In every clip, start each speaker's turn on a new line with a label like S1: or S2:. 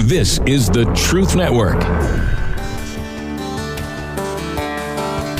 S1: This is the Truth Network.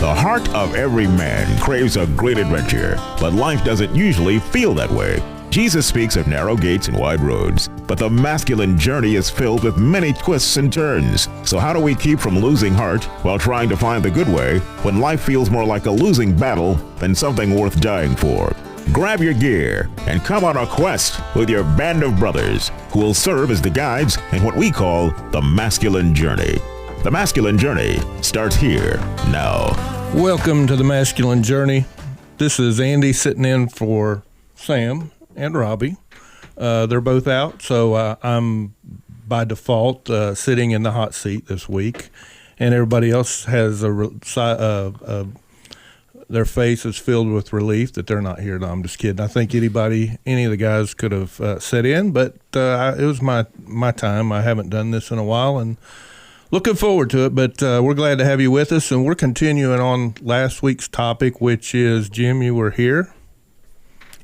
S2: The heart of every man craves a great adventure, but life doesn't usually feel that way. Jesus speaks of narrow gates and wide roads, but the masculine journey is filled with many twists and turns. So how do we keep from losing heart while trying to find the good way when life feels more like a losing battle than something worth dying for? Grab your gear and come on a quest with your band of brothers who will serve as the guides in what we call the masculine journey. The masculine journey starts here now.
S3: Welcome to the masculine journey. This is Andy sitting in for Sam and Robbie. They're both out, so I'm by default sitting in the hot seat this week, and everybody else has their face is filled with relief that they're not here. No, I'm just kidding. I think any of the guys could have sat in, but it was my time. I haven't done this in a while, and looking forward to it, but we're glad to have you with us, and we're continuing on last week's topic, which is, Jim, you were here.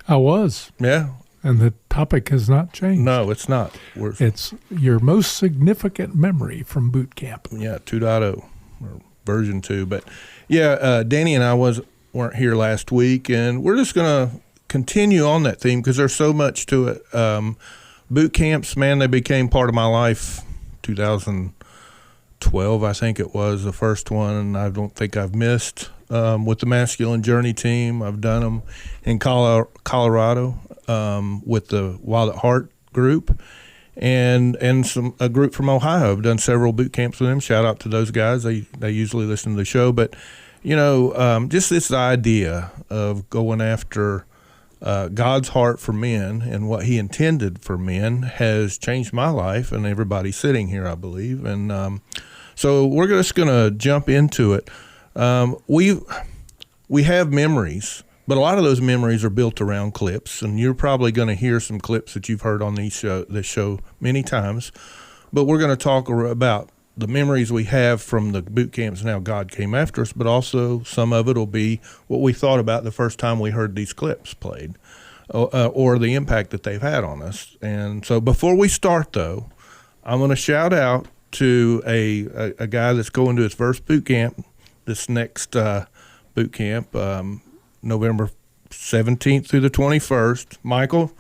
S4: I was.
S3: Yeah.
S4: And the topic has not changed.
S3: No, it's not.
S4: It's your most significant memory from boot camp.
S3: Yeah, 2.0 or version 2. But yeah, Danny and I weren't here last week, and we're just going to continue on that theme because there's so much to it. Boot camps, man, they became part of my life. 2012, I think it was the first one, and I don't think I've missed. With the Masculine Journey team, I've done them in Colorado with the Wild at Heart group, and a group from Ohio. I've done several boot camps with them. Shout out to those guys. They usually listen to the show, but just this idea of going after God's heart for men and what He intended for men has changed my life and everybody sitting here, I believe, and so we're just going to jump into it. We have memories, but a lot of those memories are built around clips, and you're probably going to hear some clips that you've heard on this show many times, but we're going to talk about the memories we have from the boot camps and how God came after us, but also some of it will be what we thought about the first time we heard these clips played, or the impact that they've had on us. And so before we start, though, I'm going to shout out to a guy that's going to his first boot camp this next boot camp, November 17th through the 21st. Michael,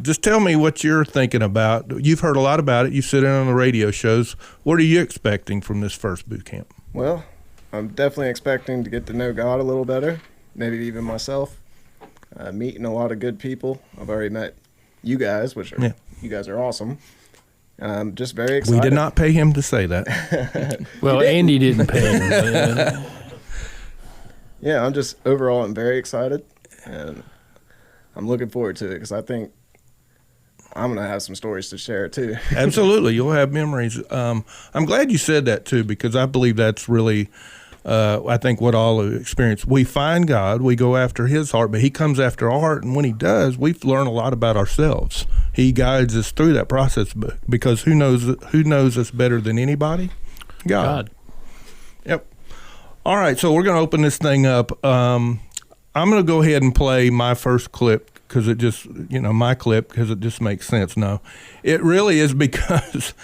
S3: just tell me what you're thinking about. You've heard a lot about it. You sit in on the radio shows. What are you expecting from this first boot camp?
S5: Well, I'm definitely expecting to get to know God a little better, maybe even myself, meeting a lot of good people. I've already met you guys, you guys are awesome. Just very excited.
S3: We did not pay him to say that.
S4: Well, Andy didn't pay him.
S5: Yeah, I'm very excited, and I'm looking forward to it because I think I'm going to have some stories to share too.
S3: Absolutely. You'll have memories. I'm glad you said that too, because I believe that's really, I think what all experience. We find God, we go after His heart, but He comes after our heart, and when He does, we learn a lot about ourselves. He guides us through that process because who knows us better than anybody? God. Yep. All right, so we're going to open this thing up. I'm going to go ahead and play my first clip because it just, my clip because it just makes sense. No, it really is because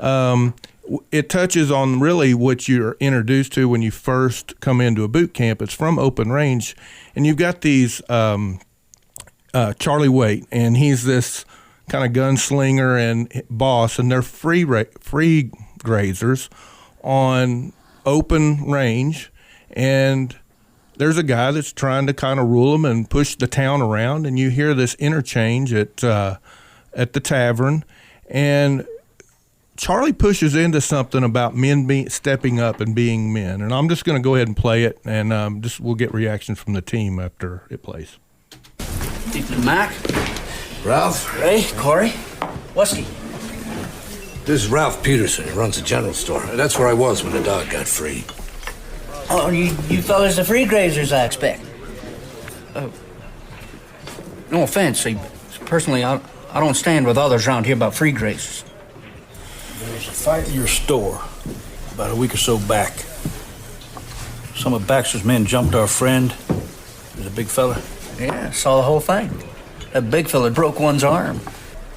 S3: it touches on really what you're introduced to when you first come into a boot camp. It's from Open Range, and you've got these Charlie Waite, and he's this kind of gunslinger and boss, and they're free grazers on open range, and there's a guy that's trying to kind of rule them and push the town around, and you hear this interchange at the tavern, and Charlie pushes into something about men stepping up and being men, and I'm just going to go ahead and play it, and we'll get reactions from the team after it plays.
S6: Mac,
S7: Ralph?
S6: Ray, Corey, Whiskey.
S7: This is Ralph Peterson. He runs a general store. That's where I was when the dog got free.
S6: Oh, you fellas the free grazers, I expect. No offense. Personally, I don't stand with others around here about free grazers.
S8: There was a fight at your store about a week or so back. Some of Baxter's men jumped our friend. He was a big fella.
S6: Yeah, saw the whole thing. That big fella broke one's arm.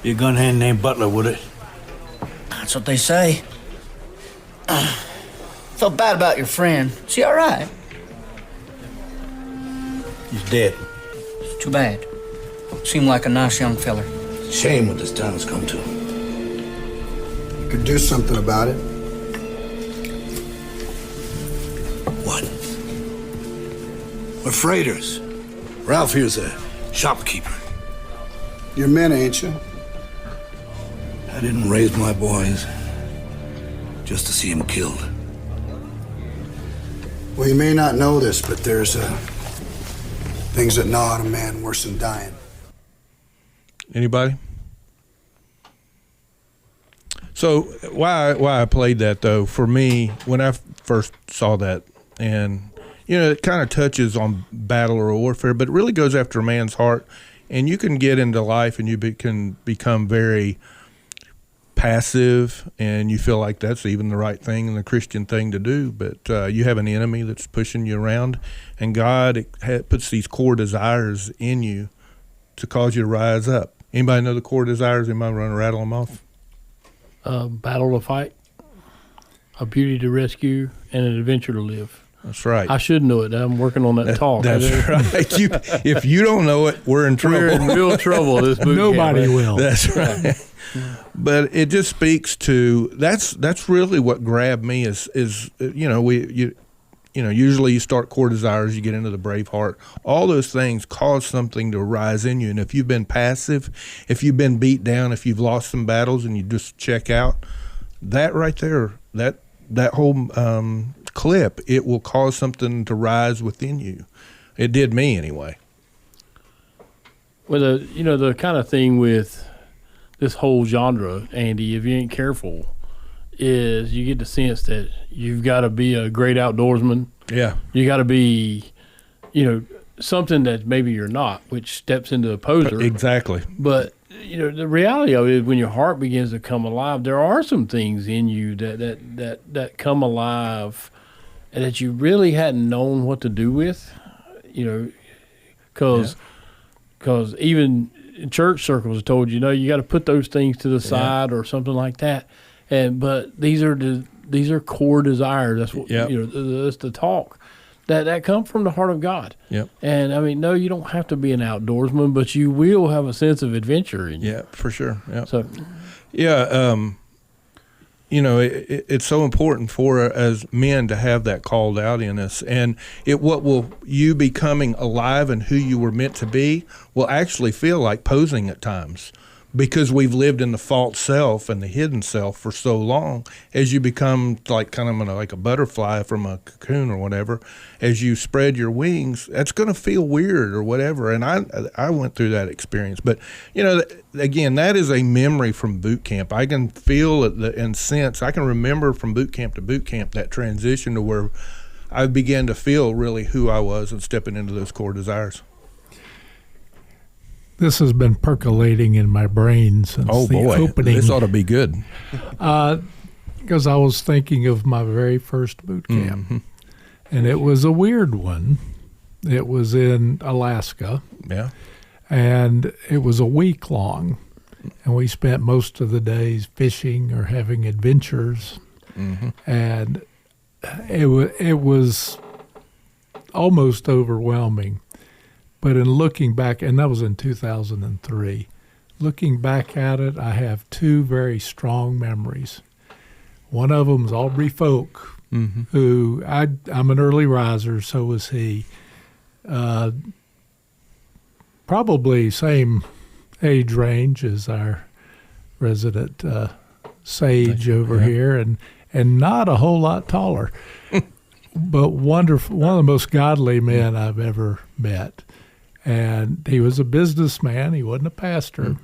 S8: Be a gun hand named Butler, would it?
S6: That's what they say. Felt bad about your friend. Is he all right?
S8: He's dead.
S6: It's too bad. Seemed like a nice young feller.
S7: Shame what this town has come to.
S9: You could do something about it.
S7: What? We're freighters. Ralph here's a shopkeeper.
S9: You're men, ain't you?
S7: I didn't raise my boys just to see him killed.
S9: Well, you may not know this, but there's things that gnaw at a man worse than dying.
S3: Anybody? So why I played that, though, for me, when I first saw that, and it kind of touches on battle or warfare, but it really goes after a man's heart. And you can get into life and you can become very passive, and you feel like that's even the right thing and the Christian thing to do. But you have an enemy that's pushing you around, and God puts these core desires in you to cause you to rise up. Anybody know the core desires? Anybody want to rattle them off?
S10: Battle to fight, a beauty to rescue, and an adventure to live.
S3: That's right.
S10: I should know it. I'm working on that talk.
S3: That's right. If you don't know it, we're in trouble.
S10: We're in real trouble. This boot
S4: Nobody
S10: camp,
S4: will.
S3: That's right. But it just speaks to that's really what grabbed me is usually you start core desires, you get into the brave heart. All those things cause something to rise in you. And if you've been passive, if you've been beat down, if you've lost some battles and you just check out, that right there, that whole clip, it will cause something to rise within you. It did me anyway.
S10: Well, the kind of thing with this whole genre, Andy, if you ain't careful, is you get the sense that you've got to be a great outdoorsman.
S3: Yeah.
S10: You got to be, something that maybe you're not, which steps into a poser.
S3: Exactly.
S10: But, the reality of it is when your heart begins to come alive, there are some things in you that come alive and that you really hadn't known what to do with, because even in church circles told you got to put those things to the side or something like that. But these are core desires. That's what that's the talk that come from the heart of God.
S3: Yep.
S10: And I mean, no, you don't have to be an outdoorsman, but you will have a sense of adventure in you.
S3: Yeah, for sure. Yeah.
S10: So,
S3: it's so important for as men to have that called out in us, and what will you becoming alive and who you were meant to be will actually feel like posing at times, because we've lived in the false self and the hidden self for so long. As you become like like a butterfly from a cocoon or whatever, as you spread your wings, that's going to feel weird or whatever. And I went through that experience. But, again, that is a memory from boot camp. I can feel it and sense. I can remember from boot camp to boot camp that transition to where I began to feel really who I was and stepping into those core desires.
S4: This has been percolating in my brain since the opening.
S3: This ought to be good.
S4: Because I was thinking of my very first boot camp, and it was a weird one. It was in Alaska, and it was a week long, and we spent most of the days fishing or having adventures, and it was almost overwhelming. But in looking back, and that was in 2003, looking back at it, I have two very strong memories. One of them is Aubrey Folk, who I'm an early riser, so was he. Probably same age range as our resident sage over here, and not a whole lot taller, but wonderful, one of the most godly men I've ever met. And he was a businessman. He wasn't a pastor,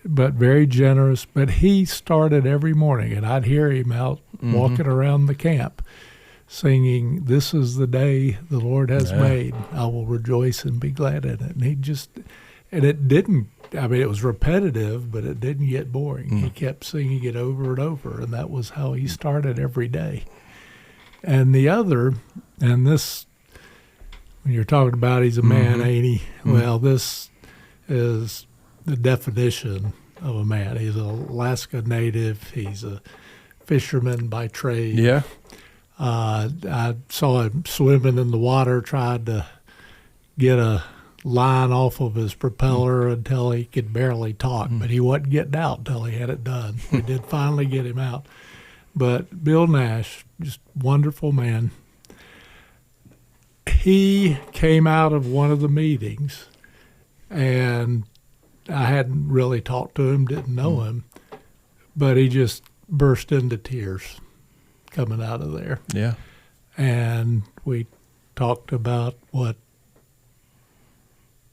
S4: but very generous. But he started every morning, and I'd hear him out walking around the camp singing, "This is the day the Lord has made. I will rejoice and be glad in it." And it didn't, it was repetitive, but it didn't get boring. He kept singing it over and over, and that was how he started every day. And the other, and this, when you're talking about he's a man, ain't he? Well, this is the definition of a man. He's an Alaska native. He's a fisherman by trade.
S3: Yeah.
S4: I saw him swimming in the water, tried to get a line off of his propeller until he could barely talk, but he wasn't getting out until he had it done. We did finally get him out. But Bill Nash, just wonderful man. He came out of one of the meetings, and I hadn't really talked to him, didn't know him, but he just burst into tears coming out of there.
S3: Yeah.
S4: And we talked about what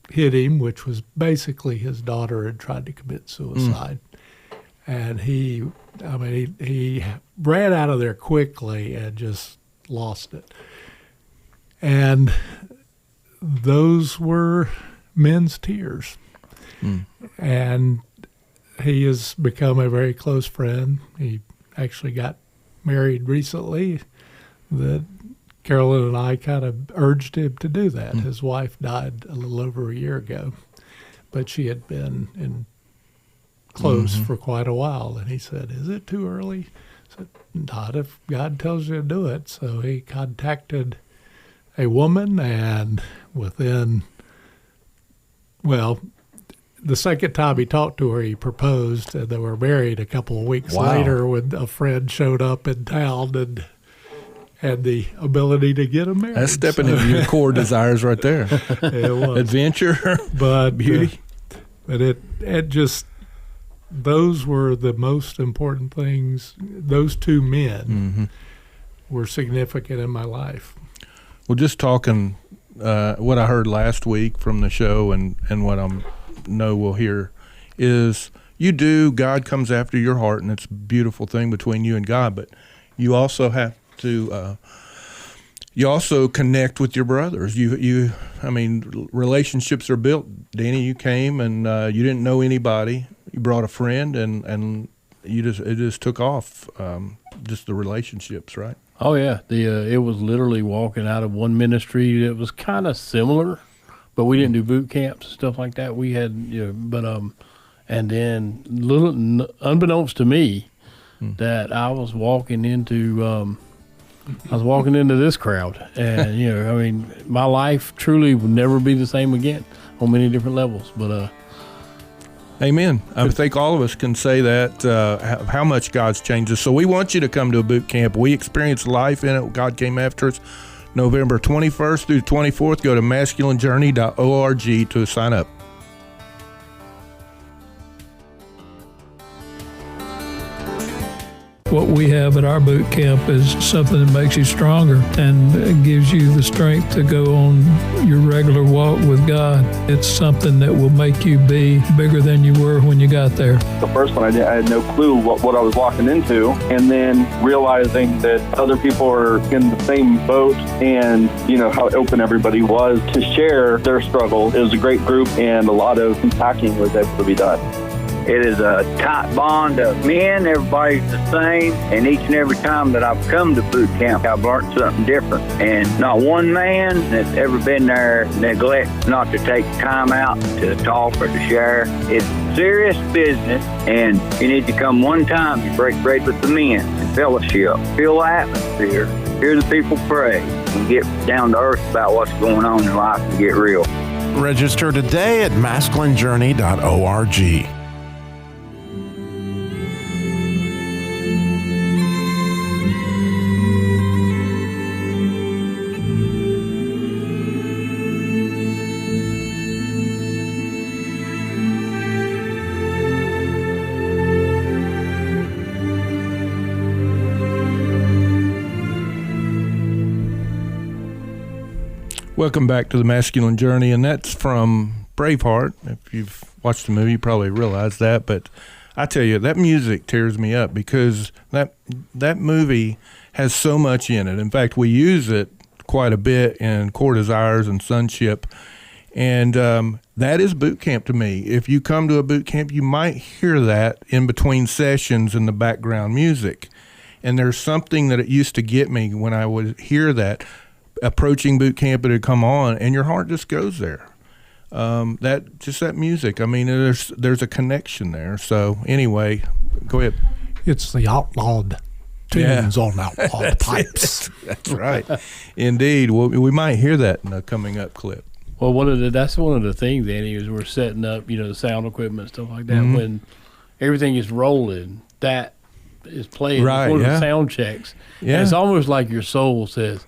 S4: hit him, which was basically his daughter had tried to commit suicide. And he ran out of there quickly and just lost it. And those were men's tears. And he has become a very close friend. He actually got married recently. That Carolyn and I kind of urged him to do that. His wife died a little over a year ago, but she had been close for quite a while. And he said, "Is it too early?" I said, "Not if God tells you to do it." So he contacted a woman, and within, the second time he talked to her, he proposed, and they were married a couple of weeks later when a friend showed up in town and had the ability to get him married.
S3: That's stepping into your core desires right there.
S4: It was.
S3: Adventure,
S4: but
S3: beauty.
S4: But it just, those were the most important things. Those two men were significant in my life.
S3: Well, just talking what I heard last week from the show and what I know we'll hear is God comes after your heart, and it's a beautiful thing between you and God, but you also have to you also connect with your brothers. Relationships are built. Danny, you came and you didn't know anybody. You brought a friend, and it just took off. Just the relationships, right?
S10: Oh yeah, it was literally walking out of one ministry that was kind of similar, but we didn't do boot camps and stuff like that. We had, and then unbeknownst to me, that I was walking into this crowd, and my life truly would never be the same again on many different levels. But
S3: amen. I think all of us can say that how much God's changed us. So we want you to come to a boot camp. We experienced life in it. God came after us. November 21st through 24th. Go to masculinejourney.org to sign up.
S11: What we have at our boot camp is something that makes you stronger and gives you the strength to go on your regular walk with God. It's something that will make you be bigger than you were when you got there.
S12: The first one, I had no clue what I was walking into, and then realizing that other people are in the same boat, and how open everybody was to share their struggle. It was a great group, and a lot of unpacking was able to be done.
S13: It is a tight bond of men. Everybody's the same. And each and every time that I've come to boot camp, I've learned something different. And not one man that's ever been there neglects not to take time out to talk or to share. It's serious business, and you need to come one time to break bread with the men and fellowship. Feel the atmosphere. Hear the people pray. And get down to earth about what's going on in life and get real.
S14: Register today at masculinejourney.org.
S3: Welcome back to the Masculine Journey, and that's from Braveheart. If you've watched the movie, you probably realize that, but I tell you, that music tears me up because that movie has so much in it. In fact, we use it quite a bit in Core Desires and Sonship, and that is boot camp to me. If you come to a boot camp, you might hear that in between sessions in the background music, and there's something that it used to get me when I would hear that. Approaching boot camp, it would come on, and your heart just goes there. that music. I mean, there's a connection there. So anyway, go ahead.
S4: It's the outlawed tunes on outlawed pipes.
S3: That's right. Indeed. Well, we might hear that in a coming up clip.
S10: Well, that's one of the things, Andy, is we're setting up, the sound equipment, stuff like that.
S3: Mm-hmm.
S10: When everything is rolling, that is playing.
S3: Right,
S10: it's one of
S3: yeah.
S10: the sound checks.
S3: Yeah.
S10: And it's almost like your soul says,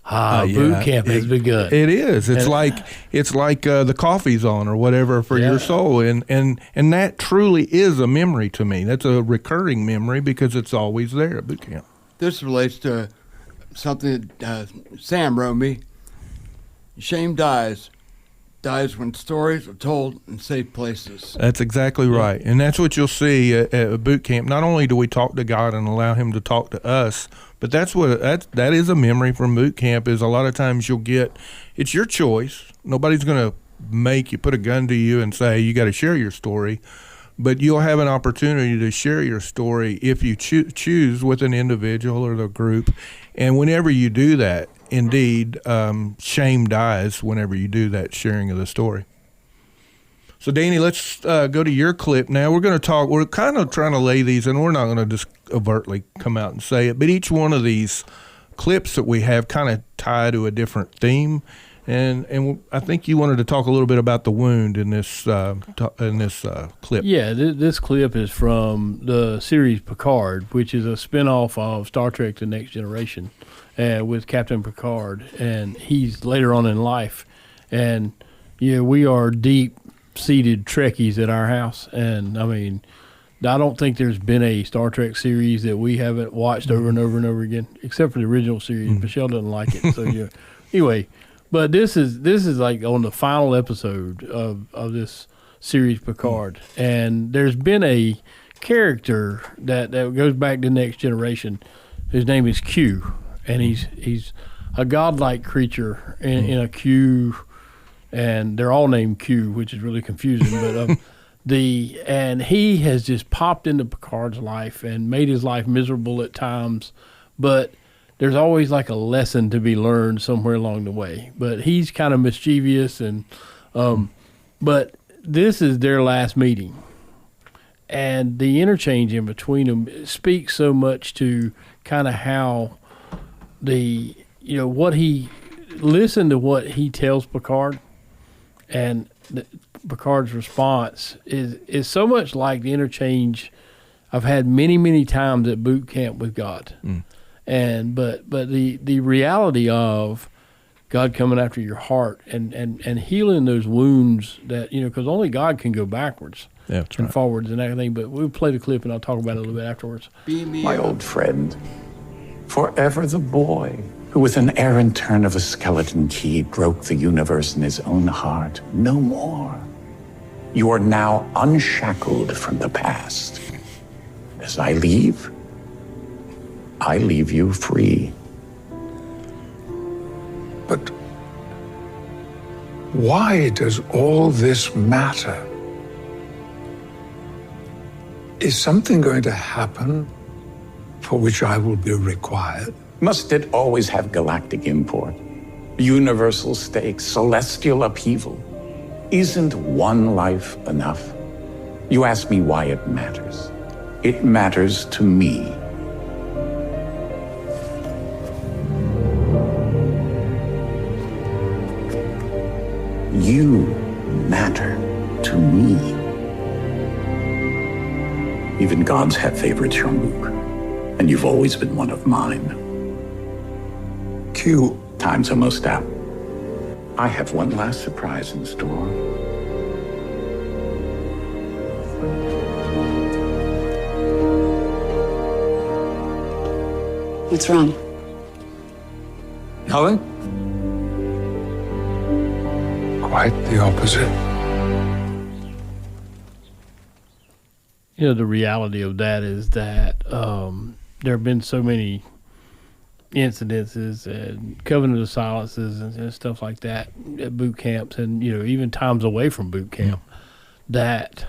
S10: boot camp has begun.
S3: It is. It's like the coffee's on or whatever for your soul, and that truly is a memory to me. That's a recurring memory because it's always there at boot camp.
S15: This relates to something that Sam wrote me. Shame dies when stories are told in safe places.
S3: That's exactly right, and that's what you'll see at boot camp. Not only do we talk to God and allow Him to talk to us, but that is a memory from boot camp. Is a lot of times it's your choice. Nobody's going to make you put a gun to you and say you got to share your story, but you'll have an opportunity to share your story if you choose with an individual or the group, and whenever you do that. Indeed, shame dies whenever you do that sharing of the story. So, Danny, let's go to your clip now. We're kind of trying to lay these, and we're not going to just overtly come out and say it, but each one of these clips that we have kind of tie to a different theme. And I think you wanted to talk a little bit about the wound in this clip.
S10: Yeah, this clip is from the series Picard, which is a spinoff of Star Trek: The Next Generation. With Captain Picard, and he's later on in life. And, we are deep-seated Trekkies at our house. And, I mean, I don't think there's been a Star Trek series that we haven't watched over and over and over again, except for the original series. Michelle doesn't like it. So, anyway, but this is like on the final episode of this series Picard. And there's been a character that goes back to Next Generation. His name is Q. And he's a godlike creature in a Q, and they're all named Q, which is really confusing. But and he has just popped into Picard's life and made his life miserable at times. But there's always like a lesson to be learned somewhere along the way. But he's kind of mischievous, and but this is their last meeting, and the interchange in between them speaks so much to kind of how. What he listened to what he tells Picard, and Picard's response is so much like the interchange I've had many, many times at boot camp with God. And but the reality of God coming after your heart and healing those wounds that because only God can go backwards and forwards and everything. But we'll play the clip and I'll talk about it a little bit afterwards.
S16: My old friend. Forever the boy who with an errant turn of a skeleton key broke the universe in his own heart. No more. You are now unshackled from the past. As I leave you free.
S17: But why does all this matter? Is something going to happen for which I will be required?
S16: Must it always have galactic import? Universal stakes, celestial upheaval? Isn't one life enough? You ask me why it matters. It matters to me. You matter to me. Even gods have favorites, Jean-Luc. And you've always been one of mine.
S17: Q.
S16: Time's almost up. I have one last surprise in store.
S18: What's wrong?
S17: Nothing. Quite the opposite.
S10: The reality of that is that there have been so many incidences and covenant of silences and stuff like that at boot camps and, even times away from boot camp, that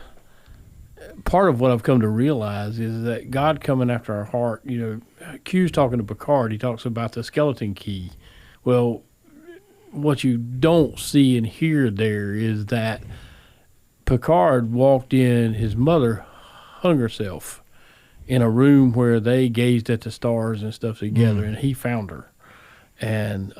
S10: part of what I've come to realize is that God coming after our heart, Q's talking to Picard, he talks about the skeleton key. Well, what you don't see and hear there is that Picard walked in, his mother hung herself in a room where they gazed at the stars and stuff together, and he found her. And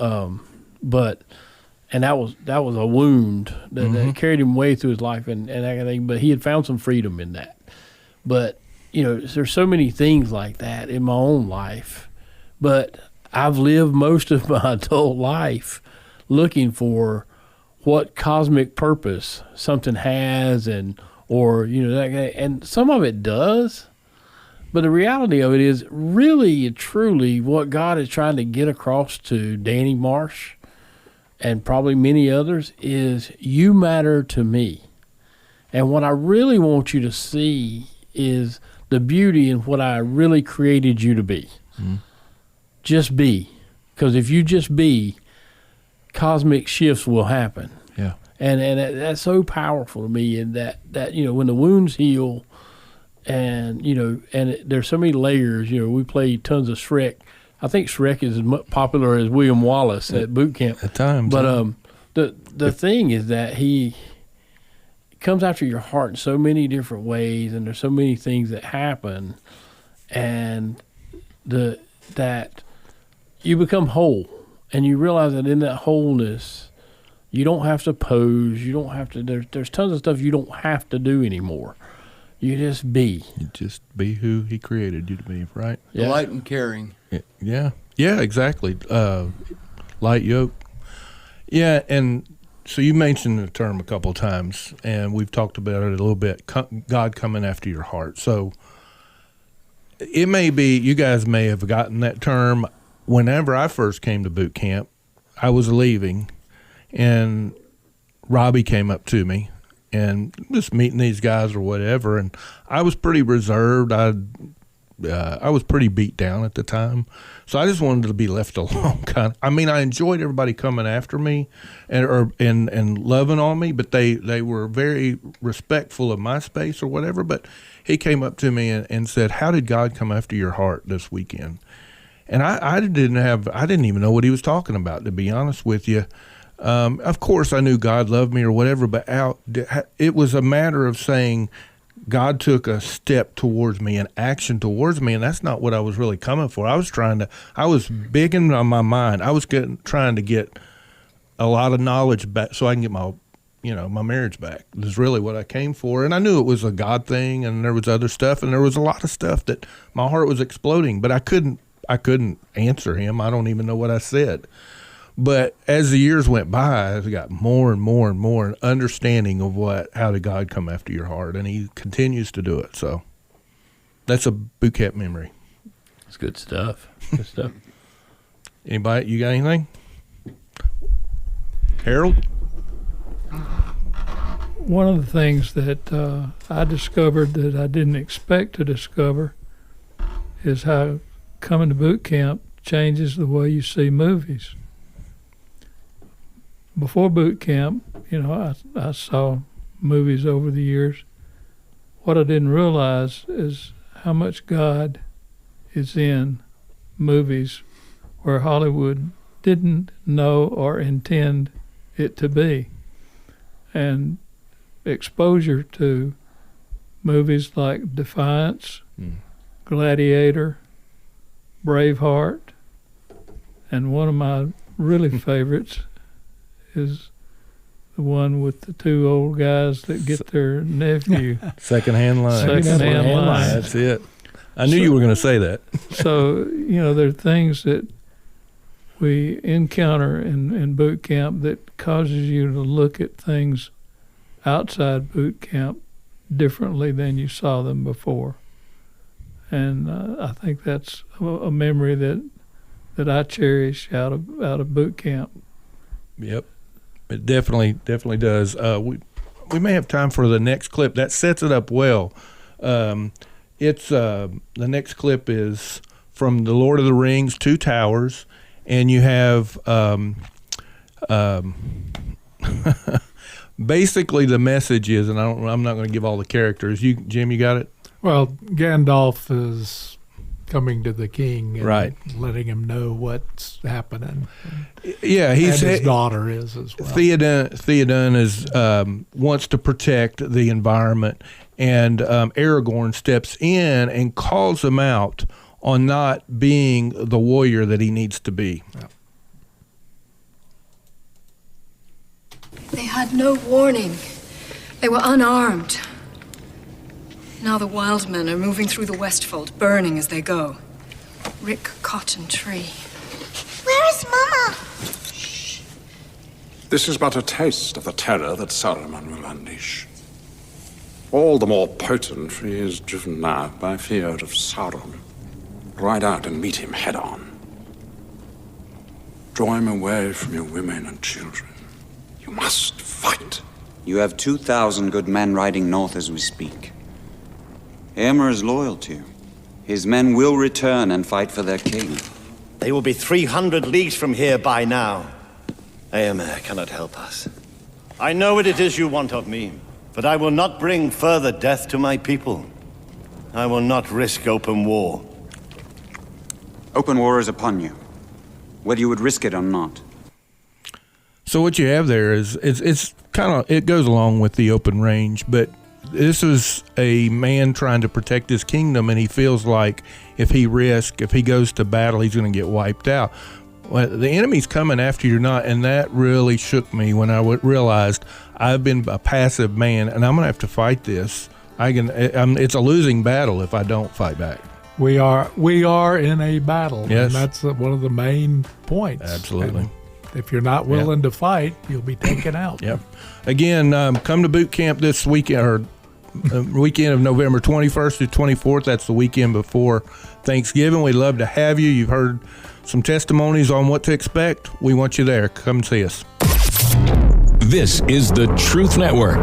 S10: and that was a wound that carried him way through his life and that kind of thing. But he had found some freedom in that. But there's so many things like that in my own life. But I've lived most of my adult life looking for what cosmic purpose something has, and some of it does. But the reality of it is really and truly what God is trying to get across to Danny Marsh and probably many others is you matter to me. And what I really want you to see is the beauty in what I really created you to be. Just be. Because if you just be, cosmic shifts will happen.
S3: Yeah.
S10: And that's so powerful to me, in that when the wounds heal, and there's so many layers. We play tons of Shrek. I think Shrek is as popular as William Wallace at boot camp
S3: at times.
S10: But the thing is that he comes after your heart in so many different ways, and there's so many things that happen, and that you become whole, and you realize that in that wholeness, you don't have to pose. You don't have to. There's tons of stuff you don't have to do anymore. You just be.
S3: You just be who he created you to be, right?
S15: Yeah. Light and caring.
S3: Yeah, exactly. Light yoke. Yeah, and so you mentioned the term a couple of times, and we've talked about it a little bit. God coming after your heart. So it may be, you guys may have gotten that term. Whenever I first came to boot camp, I was leaving, and Robbie came up to me, and just meeting these guys or whatever, and I was pretty reserved. I was pretty beat down at the time, so I just wanted to be left alone. I enjoyed everybody coming after me and loving on me, but they were very respectful of my space or whatever. But he came up to me and said, "How did God come after your heart this weekend?" And I didn't even know what he was talking about, to be honest with you. Of course, I knew God loved me or whatever, but it was a matter of saying God took a step towards me, an action towards me, and that's not what I was really coming for. I was big in my mind. I was trying to get a lot of knowledge back so I can get my marriage back. This is really what I came for, and I knew it was a God thing, and there was other stuff, and there was a lot of stuff that my heart was exploding, but I couldn't answer him. I don't even know what I said. But as the years went by, I got more and more and more understanding of how did God come after your heart, and he continues to do it. So that's a boot camp memory.
S10: That's good stuff. Good stuff.
S3: Anybody, you got anything? Harold?
S11: One of the things that I discovered that I didn't expect to discover is how coming to boot camp changes the way you see movies. Before boot camp, I saw movies over the years. What I didn't realize is how much God is in movies where Hollywood didn't know or intend it to be. And exposure to movies like Defiance, Gladiator, Braveheart, and one of my really favorites is the one with the two old guys that get their nephew.
S3: Secondhand line.
S11: Secondhand line.
S3: That's it. I knew you were going to say that.
S11: So, there are things that we encounter in boot camp that causes you to look at things outside boot camp differently than you saw them before. And I think that's a memory that I cherish out of boot camp.
S3: Yep. It definitely does. We may have time for the next clip. That sets it up well. It's the next clip is from The Lord of the Rings, Two Towers, and you have basically the message is, and I'm not going to give all the characters. Jim, you got it?
S4: Well, Gandalf is coming to the king and
S3: right.
S4: letting him know what's happening.
S3: Yeah,
S4: his daughter is as well.
S3: Theoden is wants to protect the environment, and Aragorn steps in and calls him out on not being the warrior that he needs to be.
S4: Yeah.
S18: They had no warning. They were unarmed. Now the wild men are moving through the Westfold, burning as they go. Rick Cotton Tree.
S19: Where is Mama?
S20: This is but a taste of the terror that Saruman will unleash. All the more potent for he is driven now by fear of Sauron. Ride out and meet him head on. Draw him away from your women and children. You must fight.
S21: You have 2,000 good men riding north as we speak. Éomer is loyal to you. His men will return and fight for their king.
S22: They will be 300 leagues from here by now. Éomer cannot help us. I know what it is you want of me, but I will not bring further death to my people. I will not risk open war.
S21: Open war is upon you, whether you would risk it or not.
S3: So what you have there is it's kind of, it goes along with the open range, but this is a man trying to protect his kingdom, and he feels like if he goes to battle, he's going to get wiped out. Well, the enemy's coming after you or not, and that really shook me when I realized I've been a passive man, and I'm going to have to fight this. It's a losing battle if I don't fight back.
S4: We are in a battle,
S3: yes.
S4: And that's one of the main points.
S3: Absolutely.
S4: And if you're not willing to fight, you'll be taken out.
S3: Yep. Again, come to boot camp this weekend, or weekend of November 21st to 24th. That's the weekend before Thanksgiving. We'd love to have you. You've heard some testimonies on what to expect. We want you there. Come see us.
S1: This is the Truth Network.